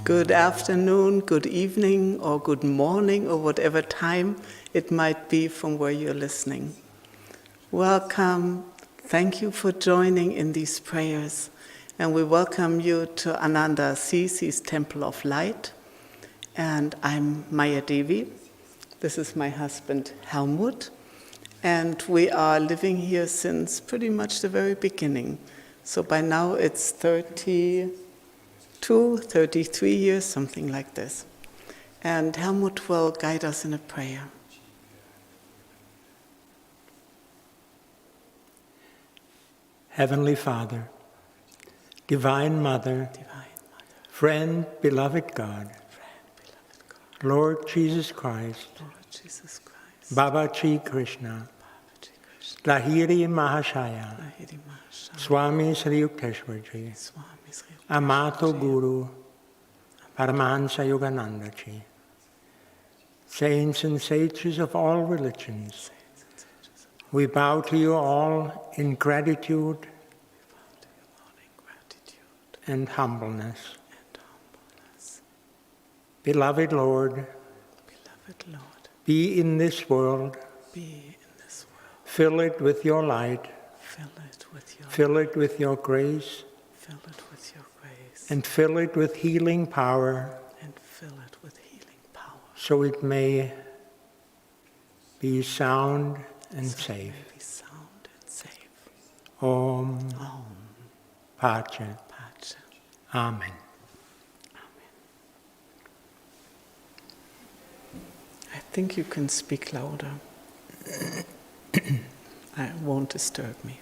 Good afternoon, good evening, or good morning, or whatever time it might be from where you're listening. Welcome. Thank you for joining in these prayers. And we welcome you to Ananda Assisi's Temple of Light. And I'm Mayadevi. This is my husband, Helmut. And we are living here since pretty much the very beginning. So by now it's 33 years, something like this. And Helmut will guide us in a prayer. Heavenly Father, Divine Mother, friend, beloved God, Lord Jesus Christ, Baba Chi Krishna, Lahiri Mahashaya, Swami Sri Yukteswarji, Amato Guru, Paramahansa Yogananda Ji, saints and sages of all religions, we bow to you all in gratitude and humbleness. Beloved Lord, be in this world, fill it with your light, fill it with your grace, and fill it with healing power, so it may be sound and safe. Om. Pace. Amen. I think you can speak louder. It won't disturb me.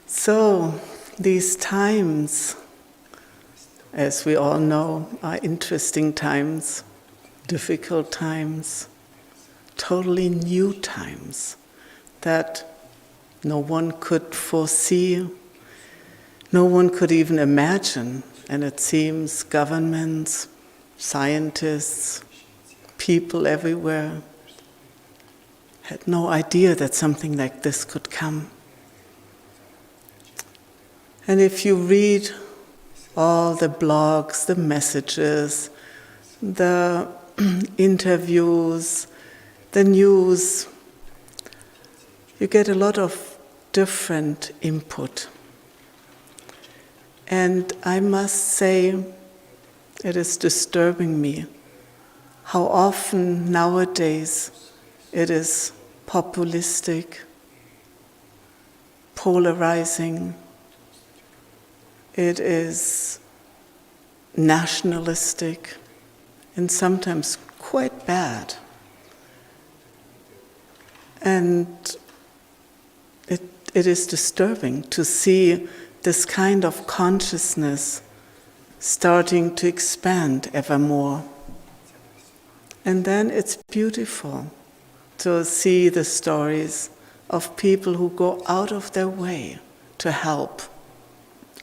So, these times, as we all know, are interesting times, difficult times, totally new times that no one could foresee, no one could even imagine. And it seems governments, scientists, people everywhere had no idea that something like this could come. And if you read all the blogs, the messages, the interviews, the news, you get a lot of different input. And I must say, it is disturbing me how often nowadays it is populistic, polarizing, it is nationalistic, and sometimes quite bad. And it is disturbing to see this kind of consciousness starting to expand ever more. And then it's beautiful to see the stories of people who go out of their way to help.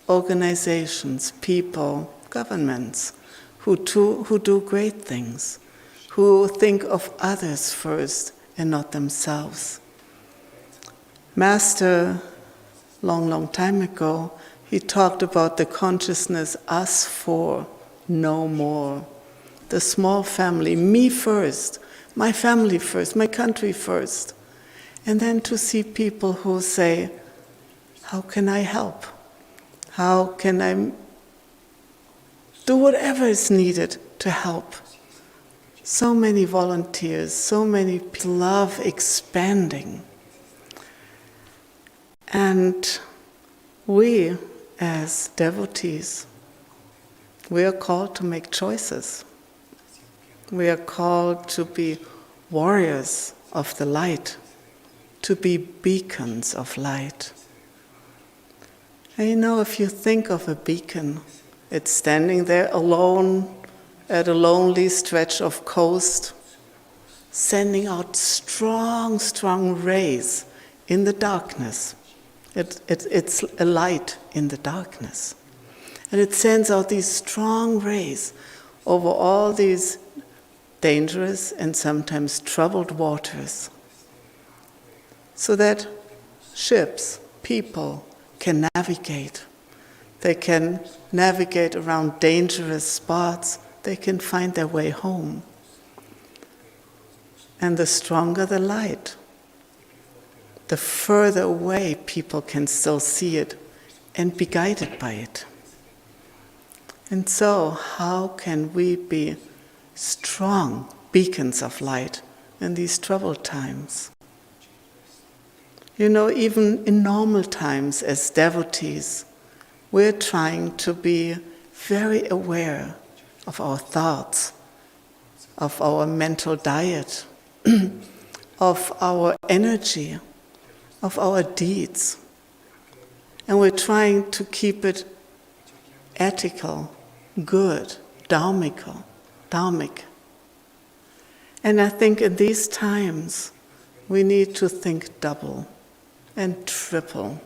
Organizations, people, governments who do great things, who think of others first and not themselves. Master, long time ago, he talked about the consciousness us for, no more. The small family, me first, my family first, my country first. And then to see people who say, how can I help? How can I do whatever is needed to help? So many volunteers, so many people love expanding. And we, as devotees, we are called to make choices. We are called to be warriors of the light, to be beacons of light. And you know, if you think of a beacon, it's standing there alone at a lonely stretch of coast, sending out strong rays in the darkness. It's a light in the darkness. And it sends out these strong rays over all these dangerous and sometimes troubled waters, so that ships, people can navigate. They can navigate around dangerous spots. They can find their way home. And the stronger the light, the further away people can still see it and be guided by it. And so, how can we be strong beacons of light in these troubled times? You know, even in normal times as devotees, we're trying to be very aware of our thoughts, of our mental diet, of our energy, of our deeds. And we're trying to keep it ethical, good, dharmic. And I think in these times, we need to think double and triple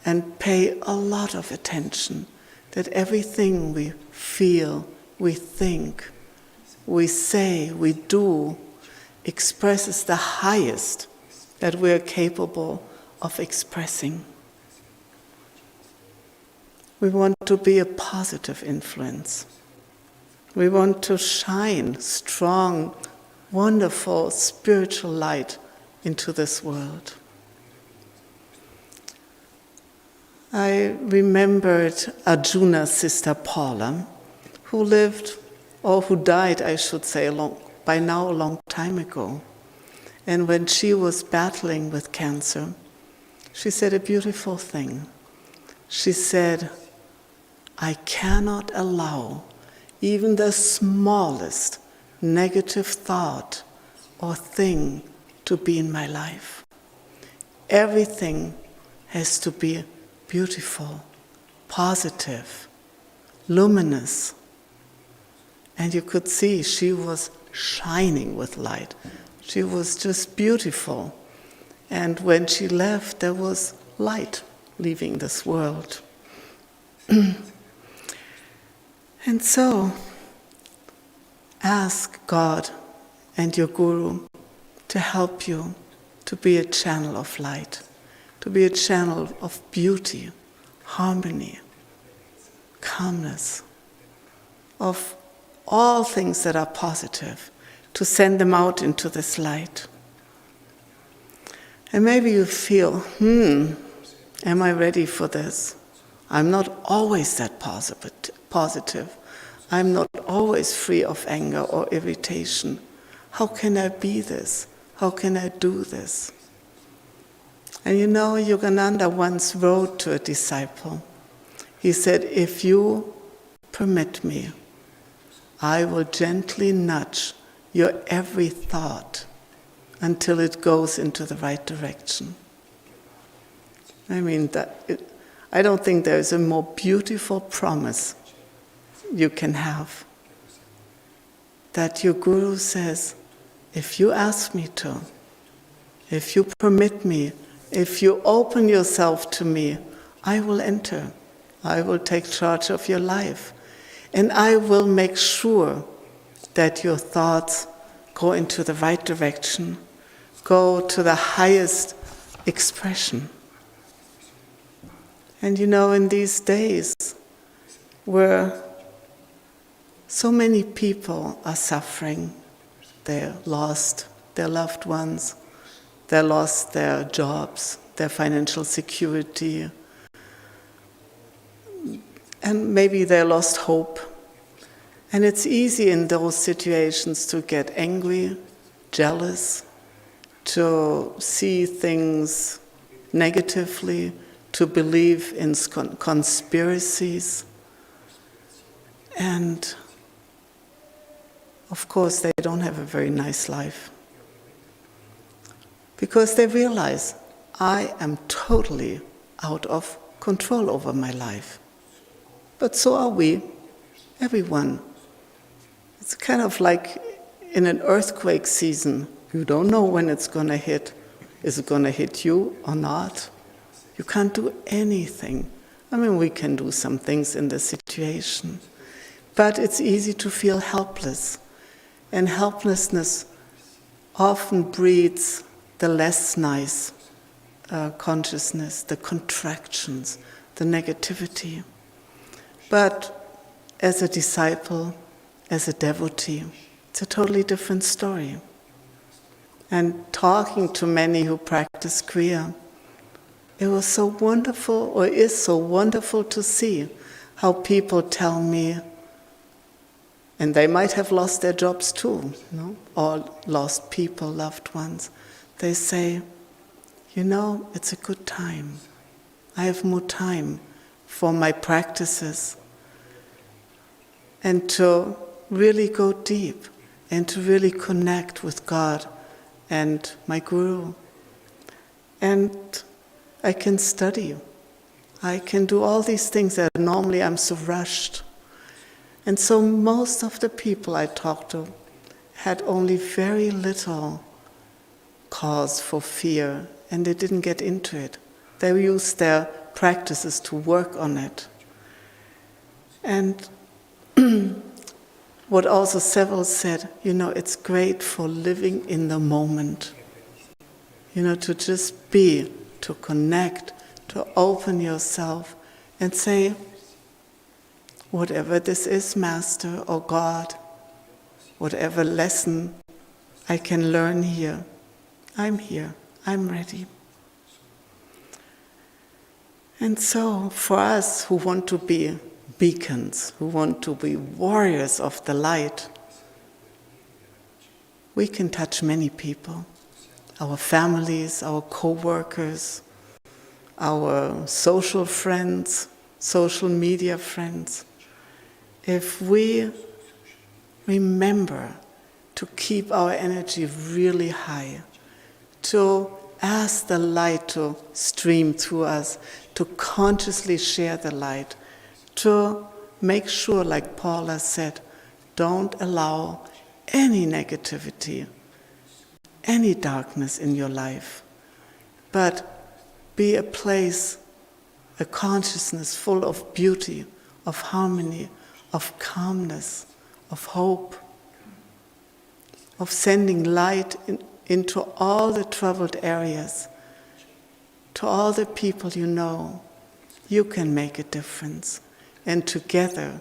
and pay a lot of attention that everything we feel, we think, we say, we do, expresses the highest that we are capable of expressing. We want to be a positive influence. We want to shine strong, wonderful spiritual light into this world. I remembered Arjuna's sister Paula, who died, I should say, a long time ago. And when she was battling with cancer, she said a beautiful thing. She said, I cannot allow even the smallest negative thought or thing to be in my life. Everything has to be beautiful, positive, luminous. And you could see she was shining with light. She was just beautiful. And when she left, there was light leaving this world. And so, ask God and your Guru to help you to be a channel of light, to be a channel of beauty, harmony, calmness, of all things that are positive, to send them out into this light. And maybe you feel, am I ready for this? I'm not always that positive. I'm not always free of anger or irritation. How can I be this? How can I do this? And you know, Yogananda once wrote to a disciple. He said, if you permit me, I will gently nudge your every thought until it goes into the right direction. I mean, I don't think there is a more beautiful promise you can have. That your Guru says, if you ask me to, if you permit me, if you open yourself to me, I will enter. I will take charge of your life. And I will make sure that your thoughts go into the right direction, go to the highest expression. And you know, in these days where so many people are suffering, they lost their loved ones, they lost their jobs, their financial security, and maybe they lost hope. And it's easy in those situations to get angry, jealous, to see things negatively, to believe in conspiracies. And of course, they don't have a very nice life. Because they realize, I am totally out of control over my life. But so are we, everyone. It's kind of like in an earthquake season. You don't know when it's going to hit. Is it going to hit you or not? You can't do anything. I mean, we can do some things in the situation. But it's easy to feel helpless. And helplessness often breeds the less nice consciousness, the contractions, the negativity. But as a disciple, as a devotee, it's a totally different story. And talking to many who practice Kriya, it was so wonderful, or is so wonderful to see how people tell me, and they might have lost their jobs too, or lost people, loved ones. They say, it's a good time. I have more time for my practices. And to really go deep and to really connect with God and my Guru. And I can study. I can do all these things that normally I'm so rushed. And so most of the people I talked to had only very little cause for fear, and they didn't get into it. They used their practices to work on it. And what also several said, it's great for living in the moment. To just be, to connect, to open yourself and say, whatever this is, Master or God, whatever lesson I can learn here, I'm ready. And so for us who want to be beacons, who want to be warriors of the light, we can touch many people, our families, our co-workers, our social friends, social media friends. If we remember to keep our energy really high, to ask the light to stream through us, to consciously share the light, to make sure, like Paula said, don't allow any negativity, any darkness in your life, but be a place, a consciousness full of beauty, of harmony, of calmness, of hope, of sending light into all the troubled areas, to all the people you can make a difference. And together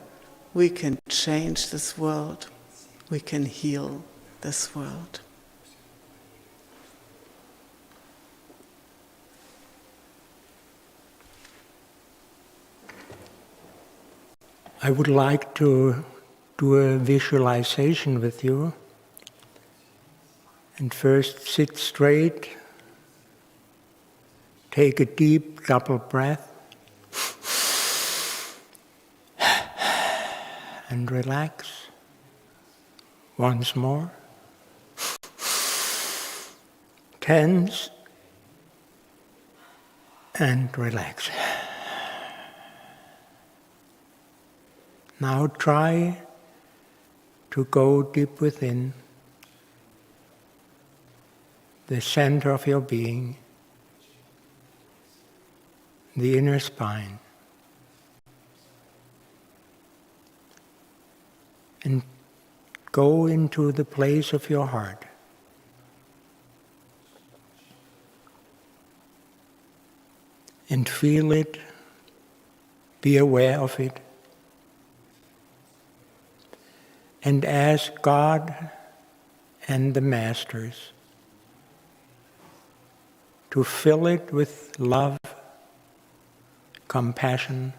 we can change this world. We can heal this world. I would like to do a visualization with you. And first sit straight, take a deep double breath, and relax. Once more. Tense, and relax. Now try to go deep within the center of your being, the inner spine, and go into the place of your heart. And feel it, be aware of it, and ask God and the Masters to fill it with love, compassion,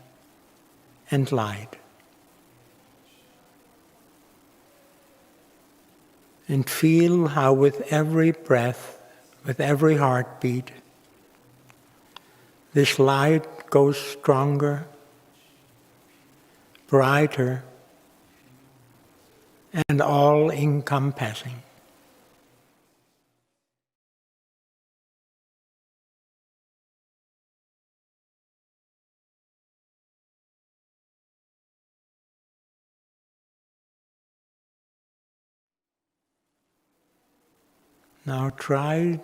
and light. And feel how with every breath, with every heartbeat, this light goes stronger, brighter, and all-encompassing. Now try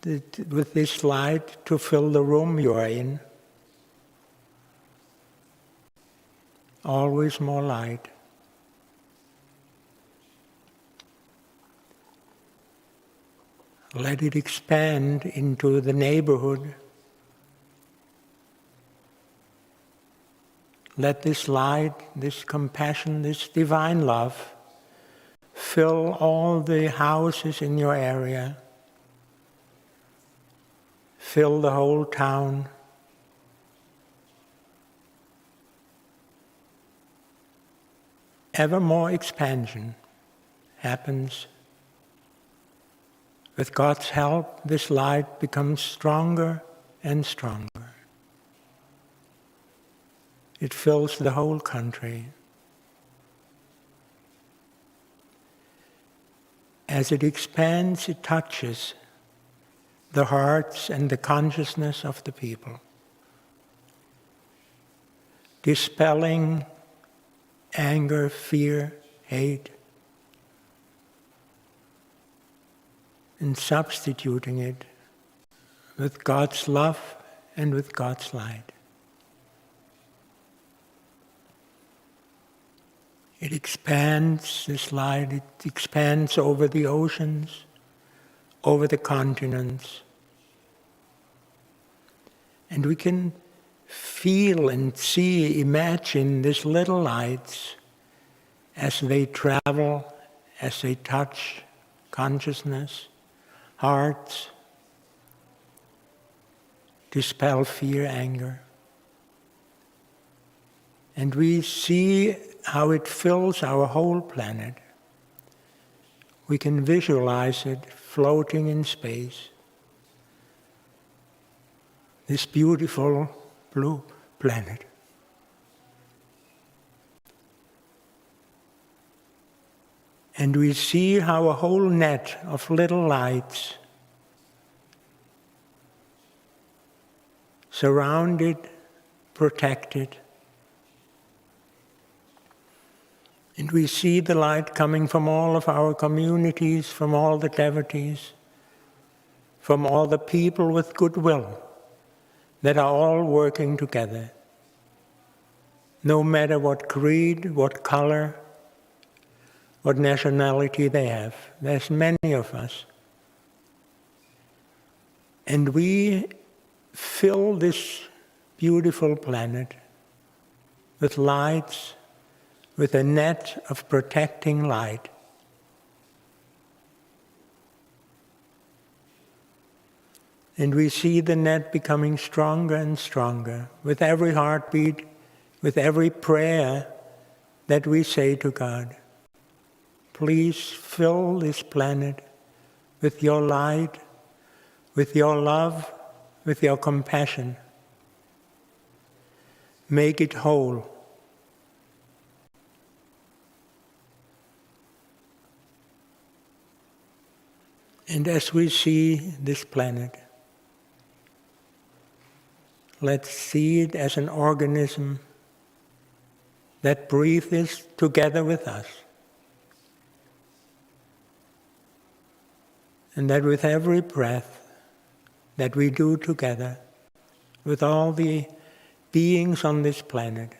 with this light to fill the room you are in. Always more light. Let it expand into the neighborhood, let this light, this compassion, this divine love fill all the houses in your area, fill the whole town. Ever more expansion happens. With God's help, this light becomes stronger and stronger. It fills the whole country. As it expands, it touches the hearts and the consciousness of the people, dispelling anger, fear, hate, and substituting it with God's love and with God's light. It expands, this light, it expands over the oceans, over the continents. And we can feel and see, imagine these little lights as they travel, as they touch consciousness, hearts, dispel fear, anger. And we see how it fills our whole planet. We can visualize it floating in space. This beautiful blue planet. And we see how a whole net of little lights surround it, protect it. And we see the light coming from all of our communities, from all the devotees, from all the people with goodwill that are all working together. No matter what creed, what color, what nationality they have. There's many of us. And we fill this beautiful planet with lights, with a net of protecting light. And we see the net becoming stronger and stronger with every heartbeat, with every prayer that we say to God. Please fill this planet with your light, with your love, with your compassion. Make it whole. And as we see this planet, let's see it as an organism that breathes together with us. And that with every breath that we do together, with all the beings on this planet,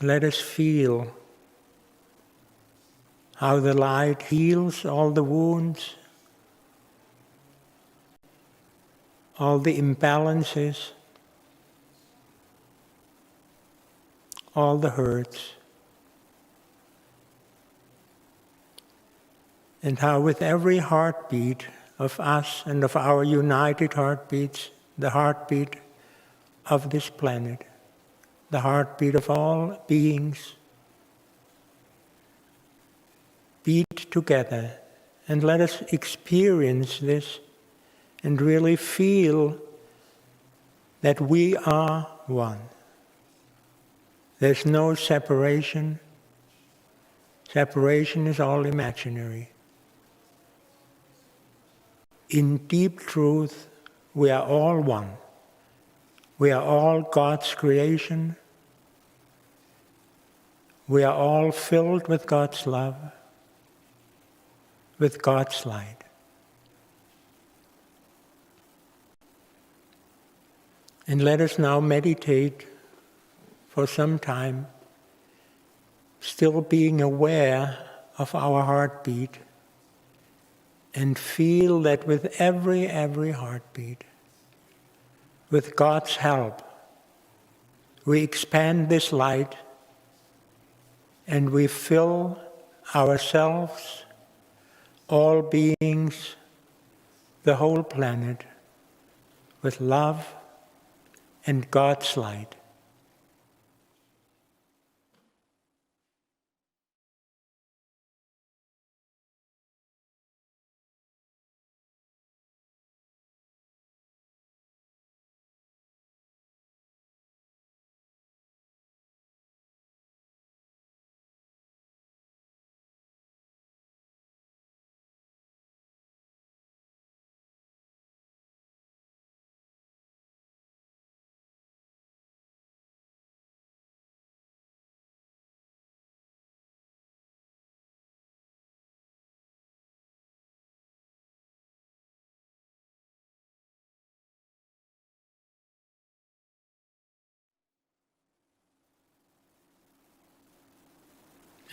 let us feel how the light heals all the wounds, all the imbalances, all the hurts. And how with every heartbeat of us and of our united heartbeats, the heartbeat of this planet, the heartbeat of all beings, beat together, and let us experience this and really feel that we are one. There's no separation. Separation is all imaginary. In deep truth, we are all one. We are all God's creation. We are all filled with God's love, with God's light. And let us now meditate for some time, still being aware of our heartbeat, and feel that with every heartbeat, with God's help, we expand this light and we fill ourselves, all beings, the whole planet, with love and God's light.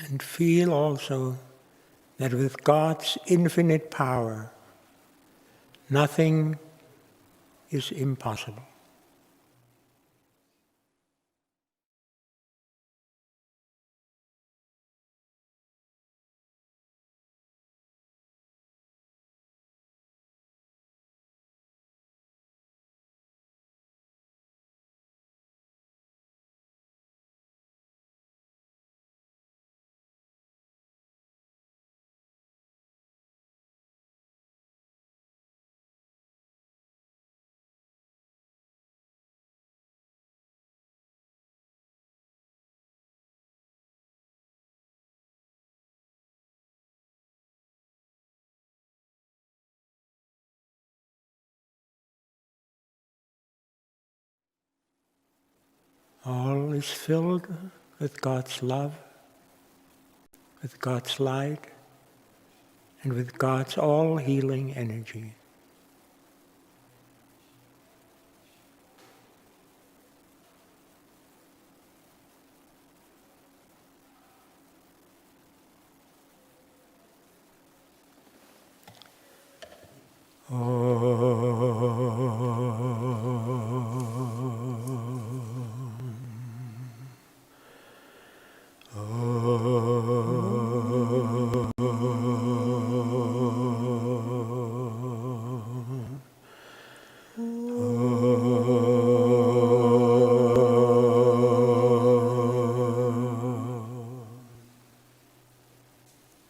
And feel also that with God's infinite power, nothing is impossible. All is filled with God's love, with God's light, and with God's all-healing energy.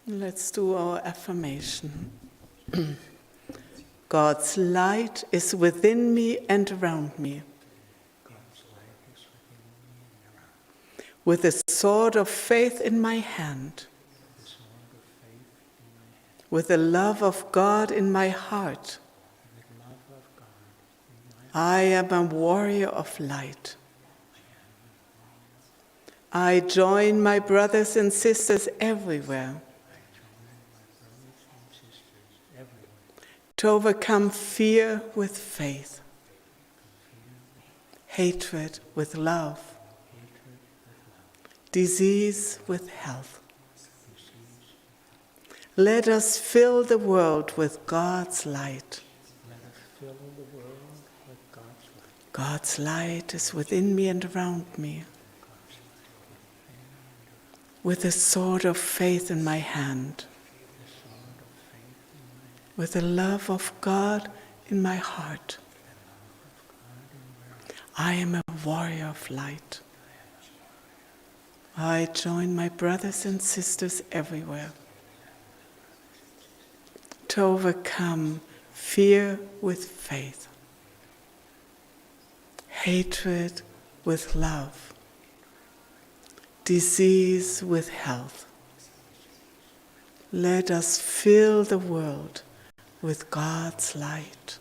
Let's do our affirmation. God's light is within me and around me. With the sword of faith in my hand. With the love of God in my heart. I am a warrior of light. I join my brothers and sisters everywhere to overcome fear with faith, hatred with love, disease with health. Let us fill the world with God's light. God's light is within me and around me. With the sword of faith in my hand. With the love of God in my heart. I am a warrior of light. I join my brothers and sisters everywhere to overcome fear with faith, hatred with love, disease with health. Let us fill the world with God's light.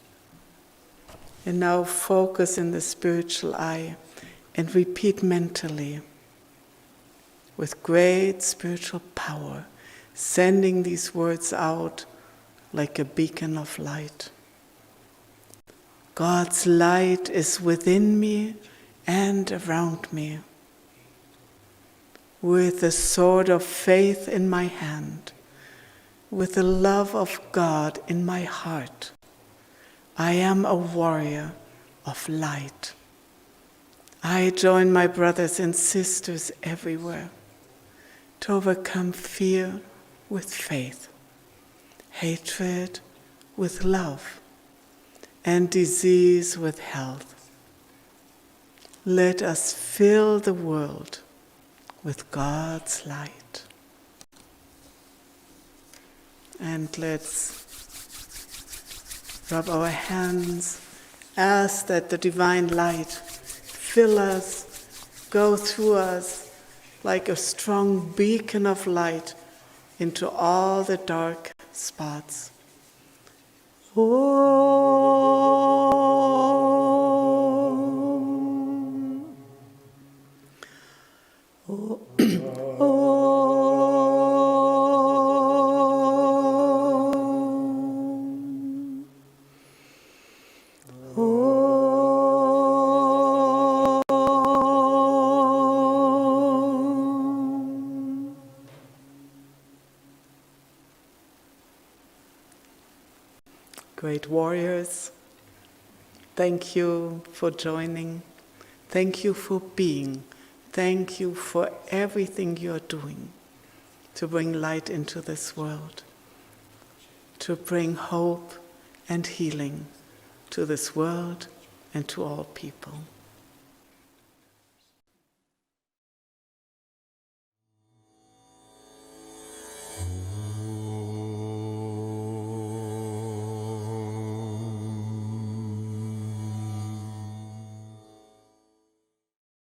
And now focus in the spiritual eye and repeat mentally with great spiritual power, sending these words out like a beacon of light. God's light is within me and around me. With the sword of faith in my hand, with the love of God in my heart, I am a warrior of light. I join my brothers and sisters everywhere to overcome fear with faith, hatred with love, and disease with health. Let us fill the world with God's light. And let's rub our hands, ask that the divine light fill us, go through us like a strong beacon of light into all the dark spots. Great warriors, thank you for joining. Thank you for being. Thank you for everything you're doing to bring light into this world, to bring hope and healing to this world and to all people.